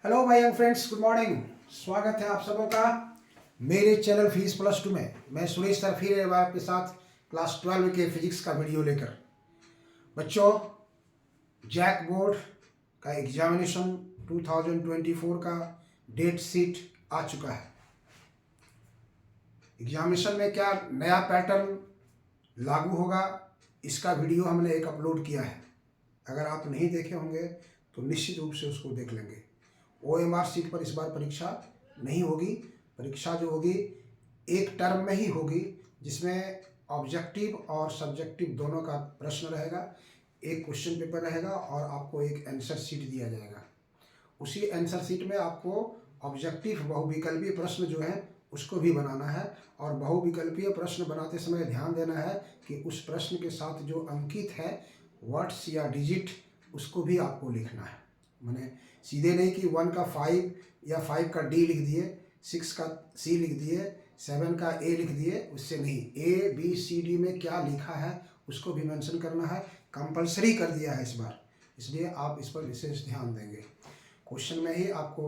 Hello my young friends, good morning. स्वागत है आप सबों का मेरे चैनल फीस प्लस टू में। मैं सुरेश सर फिर एक बार आपके साथ क्लास 12 के फिजिक्स का वीडियो लेकर। बच्चों, जैक बोर्ड का एग्जामिनेशन 2024 का डेट शीट आ चुका है। एग्जामिनेशन में क्या नया पैटर्न लागू होगा, इसका वीडियो हमने एक अपलोड किया है। अगर आप नहीं देखे होंगे तो निश्चित रूप से उसको देख लेंगे। OMR सीट पर इस बार परीक्षा नहीं होगी। परीक्षा जो होगी एक टर्म में ही होगी, जिसमें ऑब्जेक्टिव और सब्जेक्टिव दोनों का प्रश्न रहेगा। एक क्वेश्चन पेपर रहेगा और आपको एक आंसर शीट दिया जाएगा। उसी आंसर शीट में आपको ऑब्जेक्टिव बहुविकल्पीय प्रश्न जो है उसको भी बनाना है, और बहुविकल्पीय प्रश्न बनाते समय ध्यान देना है कि उस प्रश्न के साथ जो अंकित है वर्ड्स या डिजिट, उसको भी आपको लिखना है। माने सीधे नहीं कि 1 का 5 या 5 का D लिख दिए, 6 का C लिख दिए, 7 का A लिख दिए, उससे नहीं। ABCD में क्या लिखा है उसको भी मेंशन करना है। कंपलसरी कर दिया है इस बार, इसलिए आप इस पर विशेष ध्यान देंगे। क्वेश्चन में ही आपको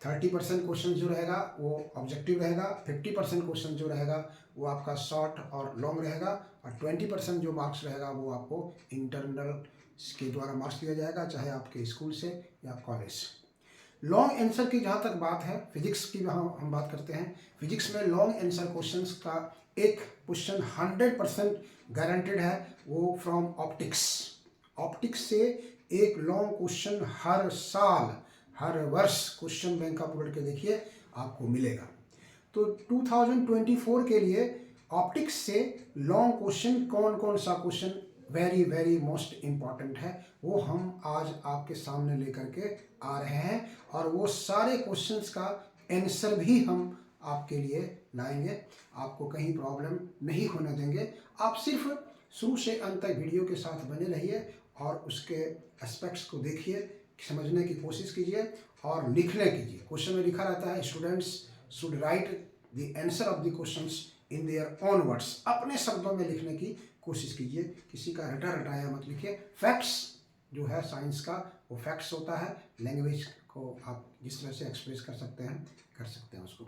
30% क्वेश्चन जो रहेगा वो ऑब्जेक्टिव रहेगा, 50% क्वेश्चन जो रहेगा वो आपका शॉर्ट और लॉन्ग रहेगा, और 20% जो मार्क्स रहेगा वो आपको इंटरनल के द्वारा मार्क्स दिया जाएगा, चाहे आपके स्कूल से या कॉलेज से। लॉन्ग आंसर की जहाँ तक बात है, फिजिक्स की वहाँ हम बात करते हैं। फिजिक्स में लॉन्ग आंसर क्वेश्चंस का एक क्वेश्चन 100% गारंटेड है, वो फ्रॉम ऑप्टिक्स। ऑप्टिक्स से एक लॉन्ग क्वेश्चन हर साल हर वर्ष क्वेश्चन बैंक का पलट के देखिए आपको मिलेगा। तो 2024 के लिए ऑप्टिक्स से लॉन्ग क्वेश्चन कौन कौन सा question very very most important है, वो हम आज आपके सामने लेकर के आ रहे हैं, और वो सारे क्वेश्चंस का आंसर भी हम आपके लिए लाएंगे। आपको कहीं प्रॉब्लम नहीं होने देंगे। आप सिर्फ शुरू से अंत तक वीडियो के साथ बने रहिए और उसके एस्पेक्ट्स को देखिए, समझने की कोशिश कीजिए और लिखने कीजिए। क्वेश्चन में लिखा रहता है students should write the answer of the questions in their own words. अपने शब्दों में लिखने की कोशिश कीजिए, किसी का रटा रटाया मत लिखिए। फैक्ट्स जो है साइंस का, वो फैक्ट्स होता है। लैंग्वेज को आप जिस तरह से एक्सप्रेस कर सकते हैं उसको।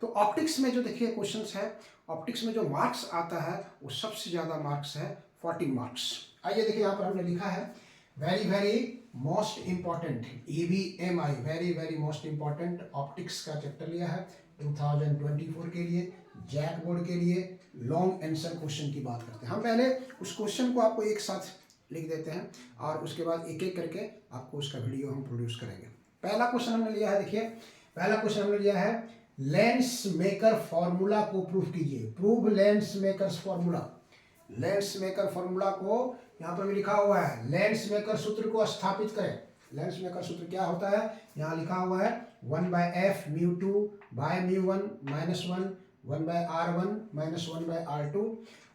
तो ऑप्टिक्स में जो देखिए क्वेश्चंस है, ऑप्टिक्स में जो मार्क्स आता है वो सबसे ज़्यादा मार्क्स है 40 मार्क्स। आइए देखिए, यहाँ पर हमने लिखा है very very most important, EVMI, very very most important optics का चैप्टर लिया है 2024 के लिए। जैक बोर्ड के लिए लॉन्ग आंसर क्वेश्चन की बात करते हैं। हम पहले उस क्वेश्चन को आपको एक साथ लिख देते हैं और उसके बाद एक एक करके आपको उसका वीडियो हम प्रोड्यूस करेंगे। पहला क्वेश्चन हमने लिया है, देखिए पहला क्वेश्चन हमने लिया है लेंस मेकर फॉर्मूला को प्रूव कीजिए। Prove lens makers formula. Lens maker formula को यहाँ पर भी लिखा हुआ है, लेंस मेकर सूत्र को स्थापित करें। लेंस मेकर सूत्र क्या होता है, यहाँ लिखा हुआ है 1/f μ2 bye μ1 minus 1/r1 minus 1/r2,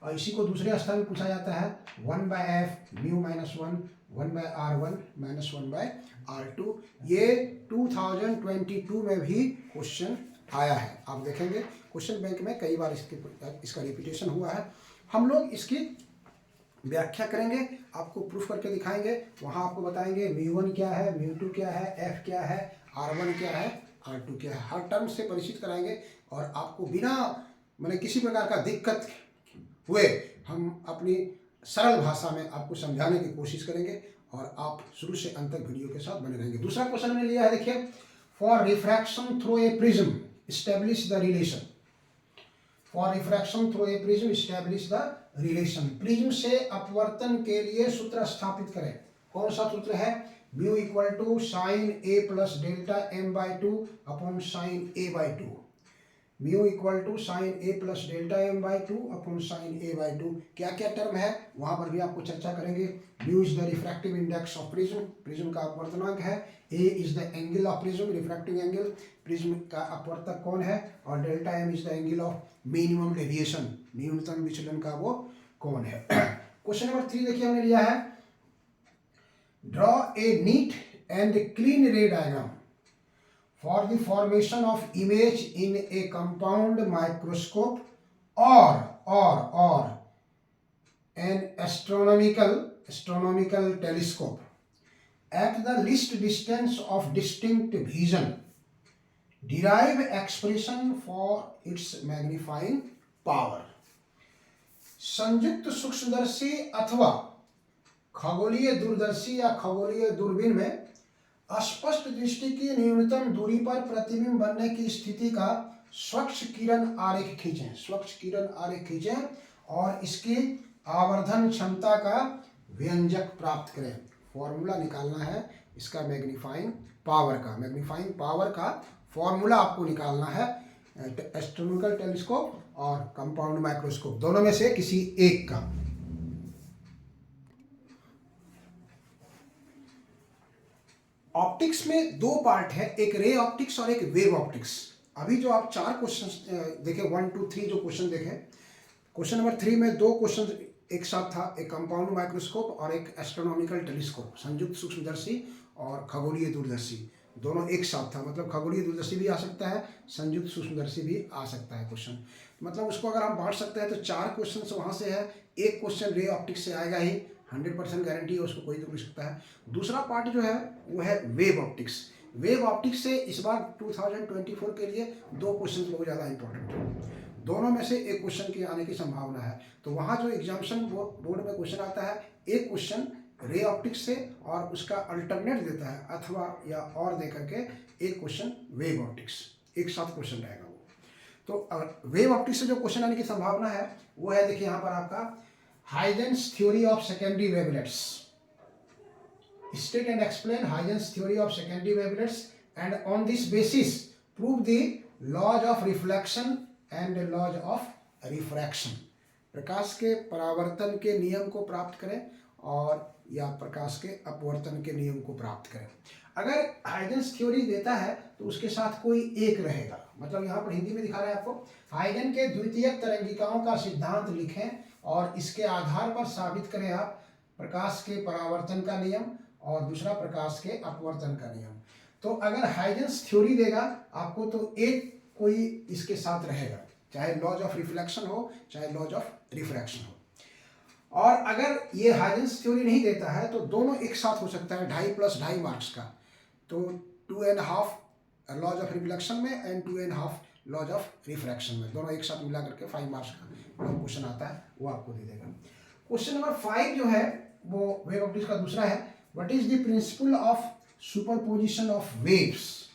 और इसी को दूसरे स्थान में पूछा जाता है 1/f μ minus 1/r1 minus 1/r2। ये 2022 में भी क्वेश्चन आया है। आप देखेंगे क्वेश्चन बैंक में कई बार इसका रिपीटेशन हुआ है। हम लोग इसकी व्याख्या करेंगे, आपको प्रूफ करके दिखाएंगे। वहाँ आपको बताएंगे μ1 क्या है, μ2 क्या है, f क्या है, r1 क्या है, r2 क्या है। हर टर्म से परिचित कराएंगे और आपको बिना माने किसी प्रकार का दिक्कत हुए हम अपनी सरल भाषा में आपको समझाने की कोशिश करेंगे, और आप शुरू से अंत तक वीडियो के साथ बने रहेंगे। दूसरा क्वेश्चन हमने लिया है, देखिए for refraction through a prism establish the relation. For refraction through a prism establish the relation. Prism से अपवर्तन के लिए सूत्र स्थापित करें। कौन सा सूत्र है, mu equal to sine A plus delta M by two upon sine A by two. Mu equal to sine A plus delta M by two upon sine A by two. क्या क्या टर्म है वहां पर भी आपको चर्चा करेंगे। Mu is the refractive index of prism, prism का अपवर्तनांक है। A is the angle of prism, refractive angle, prism का अपवर्तक कौन है, और delta M is the angle of minimum deviation, न्यूनतम विचलन का वो कौन है। क्वेश्चन नंबर 3 देखिए हमने लिया है, draw a neat and clean रे diagram for the formation of image in a compound microscope or an astronomical telescope. At the least distance of distinct vision derive expression for its magnifying power. संयुक्त सूक्ष्मदर्शी अथवा खगोलीय दूरदर्शी या खगोलीय दूरबीन में स्पष्ट दृष्टि की न्यूनतम दूरी पर प्रतिबिंब बनने की स्थिति का स्वच्छ किरण आरेख खींचें, स्वच्छ किरण आरेख खींचें और इसकी आवर्धन क्षमता का व्यंजक प्राप्त करें। फॉर्मूला निकालना है इसका मैग्नीफाइंग पावर का फॉर्मूला आपको निकालना है एस्ट्रोनॉमिकल टेलीस्कोप और कंपाउंड माइक्रोस्कोप, दोनों में से किसी एक का। ऑप्टिक्स में दो पार्ट है, एक रे ऑप्टिक्स और एक वेव ऑप्टिक्स। अभी जो आप 4 क्वेश्चन देखे, 1 2 3 जो क्वेश्चन देखे, क्वेश्चन नंबर 3 में 2 क्वेश्चन एक साथ था, एक कंपाउंड माइक्रोस्कोप और एक एस्ट्रोनॉमिकल टेलीस्कोप, संयुक्त सूक्ष्मदर्शी और खगोलीय दूरदर्शी, दोनों एक साथ था। मतलब खगोलीय दूरदर्शी भी आ सकता है, संयुक्त सूक्ष्मदर्शी भी आ सकता है क्वेश्चन। मतलब उसको अगर हम बांट सकते हैं तो 4 क्वेश्चन वहाँ से है, एक क्वेश्चन रे ऑप्टिक्स से आएगा ही, 100% गारंटी है, उसको कोई तो पूछ सकता है। दूसरा पार्ट जो है वो है वेव ऑप्टिक्स। वेव ऑप्टिक्स से इस बार 2024 के लिए 2 क्वेश्चन बहुत ज़्यादा इंपॉर्टेंट है, दोनों में से एक क्वेश्चन के आने की संभावना है। तो वहाँ जो एग्जामिनेशन बोर्ड में क्वेश्चन आता है, एक क्वेश्चन रे ऑप्टिक्स से और उसका अल्टरनेट देता है अथवा या और दे करके एक क्वेश्चन वेव ऑप्टिक्स, एक साथ क्वेश्चन रहेगा वो। तो वेव ऑप्टिक्स से जो क्वेश्चन आने की संभावना है वो है, देखिए यहाँ पर आपका Huygens theory of secondary wavelets, state and explain Huygens theory of secondary wavelets and on this basis prove the laws of reflection and laws of refraction। प्रकाश के परावर्तन के नियम को प्राप्त करें और या प्रकाश के अपवर्तन के नियम को प्राप्त करें। अगर हाइजेंस थ्योरी देता है तो उसके साथ कोई एक रहेगा, मतलब यहाँ पर हिंदी में दिखा रहा है आपको, हाइगन के द्वितीयक तरंगिकाओं का सिद्धांत लिखें और इसके आधार पर साबित करें आप प्रकाश के परावर्तन का नियम और दूसरा प्रकाश के अपवर्तन का नियम। तो अगर हाइजेंस थ्योरी देगा आपको तो एक कोई इसके साथ रहेगा, चाहे लॉज ऑफ रिफ्लेक्शन हो चाहे लॉज ऑफ रिफ्रैक्शन हो। और अगर ये हाइजेंस थ्योरी नहीं देता है तो दोनों एक साथ हो सकता है, 2.5 + 2.5 मार्क्स का। तो 2.5 लॉज ऑफ रिफ्लेक्शन में एंड 2.5 लॉज ऑफ रिफ्रैक्शन में, दोनों एक साथ मिला करके 5 मार्क्स का क्वेश्चन आता है, वो आपको दे देगा। क्वेश्चन नंबर 5 जो है वो वेव ऑप्टिक्स का दूसरा है, what is the principle of superposition of waves.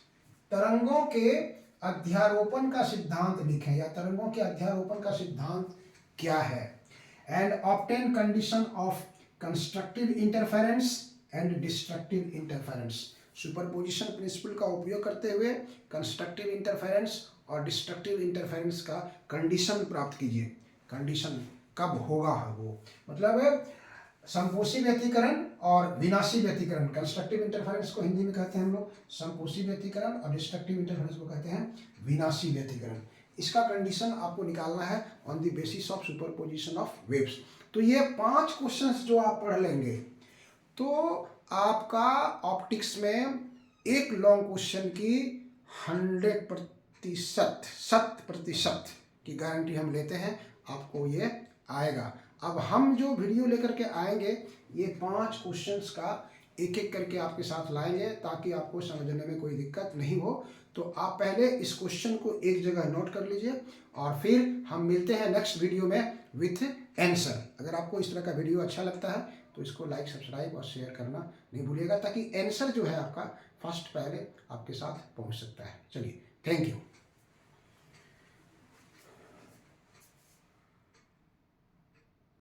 तरंगों के अध्यारोपण का सिद्धांत लिखें, या तरंगों के अध्यारोपण का सिद्धांत क्या है। And obtain condition of constructive interference and destructive interference. Superposition principle का उपयोग करते हुए कंस्ट्रक्टिव इंटरफेरेंस और डिस्ट्रक्टिव इंटरफेरेंस का कंडीशन प्राप्त कीजिए। कंडीशन कब होगा वो, मतलब संपोषी व्यतिकरण और विनाशी व्यतिकरण। कंस्ट्रक्टिव इंटरफेरेंस को हिंदी में कहते हैं हम लोग संपोषी व्यतिकरण और डिस्ट्रक्टिव इंटरफेरेंस को कहते हैं विनाशी व्यतिकरण। इसका कंडीशन आपको निकालना है on the basis of superposition of waves. तो ये 5 क्वेश्चंस जो आप पढ़ लेंगे तो आपका ऑप्टिक्स में एक लॉन्ग क्वेश्चन की 100% की गारंटी हम लेते हैं, आपको ये आएगा। अब हम जो वीडियो लेकर के आएंगे ये 5 क्वेश्चंस का एक एक करके आपके साथ लाएंगे ताकि आपको समझने में कोई दिक्कत नहीं हो। तो आप पहले इस क्वेश्चन को एक जगह नोट कर लीजिए और फिर हम मिलते हैं नेक्स्ट वीडियो में विथ आंसर। अगर आपको इस तरह का वीडियो अच्छा लगता है तो इसको लाइक, सब्सक्राइब और शेयर करना नहीं भूलिएगा ताकि आंसर जो है आपका फर्स्ट पहले आपके साथ पहुंच सकता है। चलिए, थैंक यू।